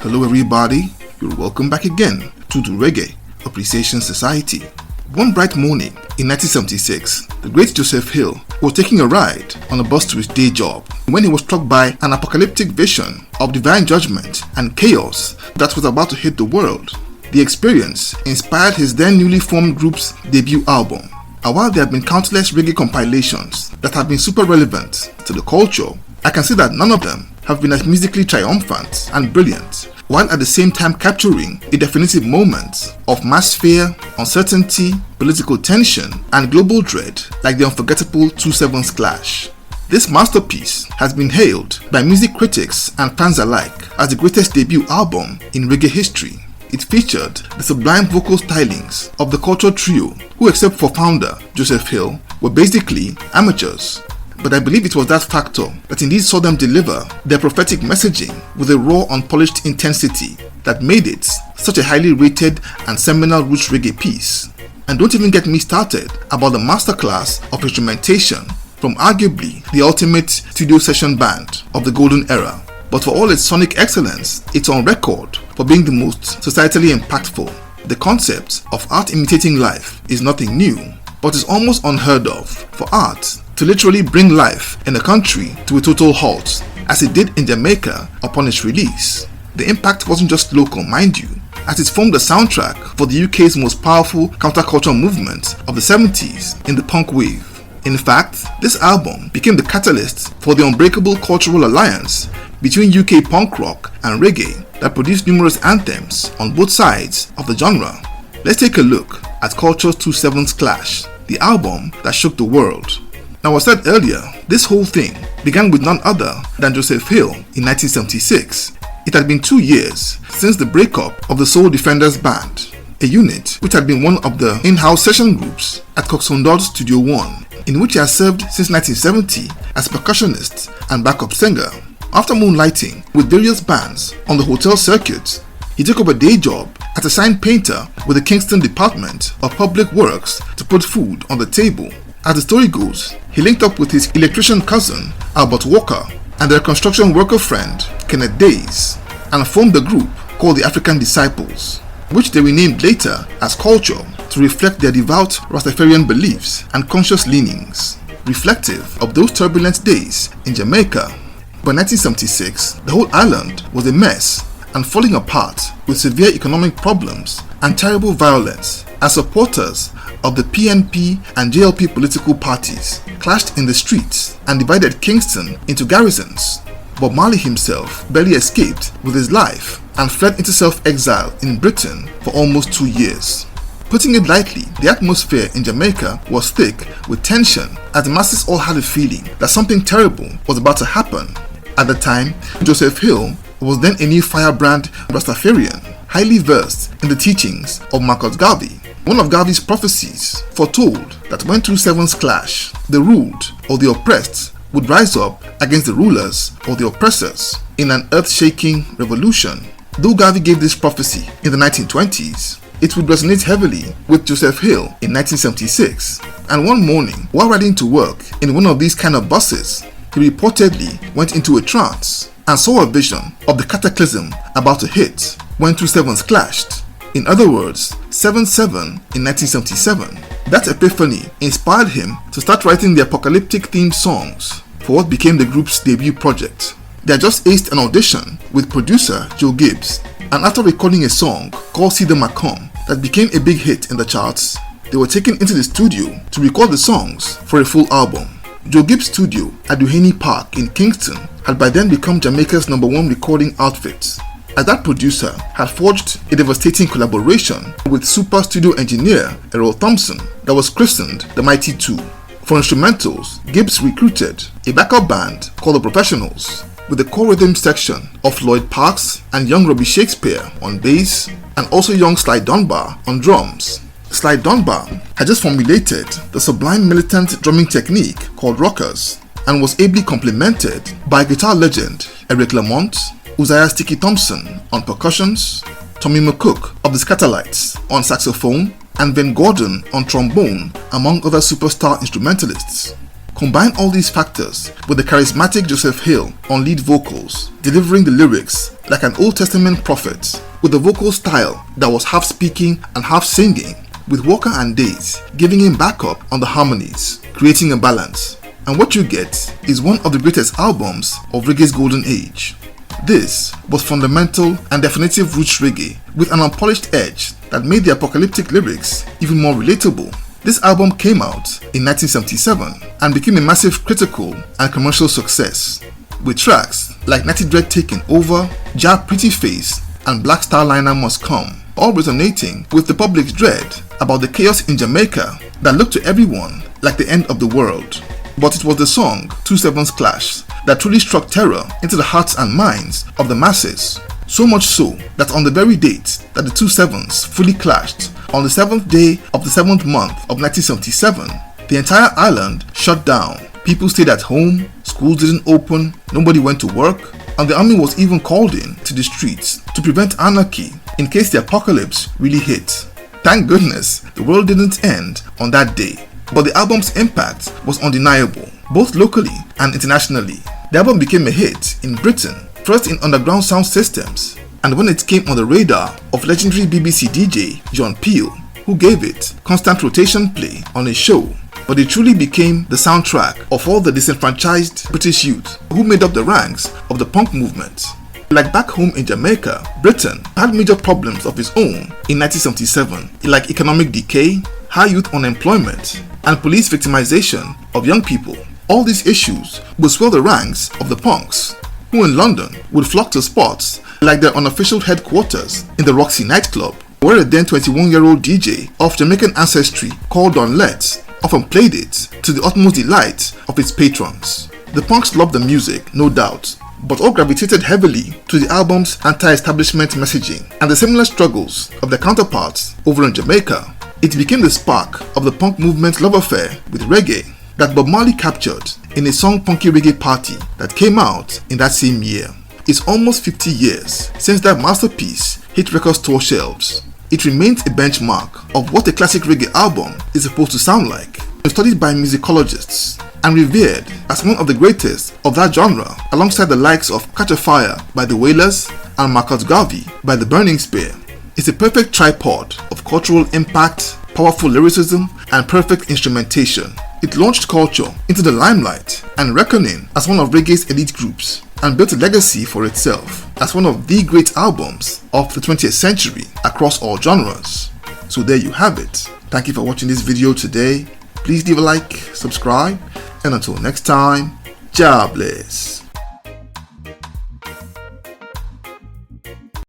Hello everybody, you're welcome back again to the Reggae Appreciation Society. One bright morning in 1976, the great Joseph Hill was taking a ride on a bus to his day job when he was struck by an apocalyptic vision of divine judgment and chaos that was about to hit the world. The experience inspired his then newly formed group's debut album. And while there have been countless reggae compilations that have been super relevant to the culture, I can say that none of them have been as musically triumphant and brilliant, while at the same time capturing a definitive moment of mass fear, uncertainty, political tension, and global dread like the unforgettable 2/7's Clash. This masterpiece has been hailed by music critics and fans alike as the greatest debut album in reggae history. It featured the sublime vocal stylings of the culture trio who, except for founder Joseph Hill, were basically amateurs. But I believe it was that factor that indeed saw them deliver their prophetic messaging with a raw, unpolished intensity that made it such a highly rated and seminal roots reggae piece. And don't even get me started about the masterclass of instrumentation from arguably the ultimate studio session band of the golden era. But for all its sonic excellence, it's on record for being the most societally impactful. The concept of art imitating life is nothing new, but is almost unheard of for art to literally bring life in a country to a total halt, as it did in Jamaica upon its release. The impact wasn't just local, mind you, as it formed the soundtrack for the UK's most powerful counterculture movement of the 70s in the punk wave. In fact, this album became the catalyst for the unbreakable cultural alliance between UK punk rock and reggae that produced numerous anthems on both sides of the genre. Let's take a look at Culture's 2/7's Clash, the album that shook the world. Now, as I said earlier, this whole thing began with none other than Joseph Hill in 1976. It had been 2 years since the breakup of the Soul Defenders band, a unit which had been one of the in-house session groups at Coxsone Studio One, in which he had served since 1970 as percussionist and backup singer. After moonlighting with various bands on the hotel circuit, he took up a day job as a sign painter with the Kingston Department of Public Works to put food on the table. As the story goes, he linked up with his electrician cousin Albert Walker and their construction worker friend Kenneth Days and formed the group called the African Disciples, which they renamed later as Culture to reflect their devout Rastafarian beliefs and conscious leanings, reflective of those turbulent days in Jamaica. By 1976, the whole island was a mess and falling apart with severe economic problems and terrible violence as supporters of the PNP and JLP political parties clashed in the streets and divided Kingston into garrisons. Bob Marley himself barely escaped with his life and fled into self-exile in Britain for almost 2 years. Putting it lightly, the atmosphere in Jamaica was thick with tension as the masses all had a feeling that something terrible was about to happen. At the time, Joseph Hill was then a new firebrand Rastafarian, highly versed in the teachings of Marcus Garvey. One of Garvey's prophecies foretold that when 2/7's clash, the ruled or the oppressed would rise up against the rulers or the oppressors in an earth-shaking revolution. Though Garvey gave this prophecy in the 1920s, it would resonate heavily with Joseph Hill in 1976. And one morning, while riding to work in one of these kind of buses, he reportedly went into a trance and saw a vision of the cataclysm about to hit when 2/7's clashed. In other words, 7/7 in 1977. That epiphany inspired him to start writing the apocalyptic themed songs for what became the group's debut project. They had just aced an audition with producer Joe Gibbs, and after recording a song called See the Macomb that became a big hit in the charts, they were taken into the studio to record the songs for a full album. Joe Gibbs' studio at Duhaney Park in Kingston had by then become Jamaica's #1 recording outfit, as that producer had forged a devastating collaboration with super studio engineer Errol Thompson that was christened the Mighty Two. For instrumentals, Gibbs recruited a backup band called the Professionals, with the core rhythm section of Lloyd Parks and young Robbie Shakespeare on bass, and also young Sly Dunbar on drums. Sly Dunbar had just formulated the sublime militant drumming technique called rockers, and was ably complemented by guitar legend Eric Lamont, Uzziah Sticky Thompson on percussions, Tommy McCook of the Scatterlights on saxophone, and Ben Gordon on trombone, among other superstar instrumentalists. Combine all these factors with the charismatic Joseph Hill on lead vocals, delivering the lyrics like an Old Testament prophet, with a vocal style that was half speaking and half singing, with Walker and Days giving him backup on the harmonies, creating a balance. And what you get is one of the greatest albums of reggae's golden age. This was fundamental and definitive roots reggae with an unpolished edge that made the apocalyptic lyrics even more relatable. This album came out in 1977 and became a massive critical and commercial success, with tracks like Natty Dread Taking Over, Ja Pretty Face, and Black Starliner Must Come, all resonating with the public's dread about the chaos in Jamaica that looked to everyone like the end of the world. But it was the song 2/7's Clash that truly struck terror into the hearts and minds of the masses. So much so that on the very date that the 2/7s fully clashed, on the 7th day of the 7th month of 1977, the entire island shut down. People stayed at home, schools didn't open, nobody went to work, and the army was even called in to the streets to prevent anarchy in case the apocalypse really hit. Thank goodness the world didn't end on that day, but the album's impact was undeniable, both locally and internationally. The album became a hit in Britain, first in underground sound systems, and when it came on the radar of legendary BBC DJ John Peel, who gave it constant rotation play on his show. But it truly became the soundtrack of all the disenfranchised British youth who made up the ranks of the punk movement. Like back home in Jamaica, Britain had major problems of its own in 1977, like economic decay, high youth unemployment, and police victimization of young people. All these issues would swell the ranks of the punks, who in London would flock to spots like their unofficial headquarters in the Roxy nightclub, where a then 21-year-old DJ of Jamaican ancestry called Don Letts often played it to the utmost delight of its patrons. The punks loved the music, no doubt, but all gravitated heavily to the album's anti-establishment messaging and the similar struggles of their counterparts over in Jamaica. It became the spark of the punk movement's love affair with reggae that Bob Marley captured in his song Punky Reggae Party that came out in that same year. It's almost 50 years since that masterpiece hit record store shelves. It remains a benchmark of what a classic reggae album is supposed to sound like, studied by musicologists and revered as one of the greatest of that genre, alongside the likes of Catch a Fire by the Wailers and Marcus Garvey by the Burning Spear. It's a perfect tripod of cultural impact, powerful lyricism, and perfect instrumentation. It launched culture into the limelight and reckoning as one of reggae's elite groups, and built a legacy for itself as one of the great albums of the 20th century across all genres. So there you have it. Thank you for watching this video today. Please leave a like, subscribe, and until next time, Jah bless.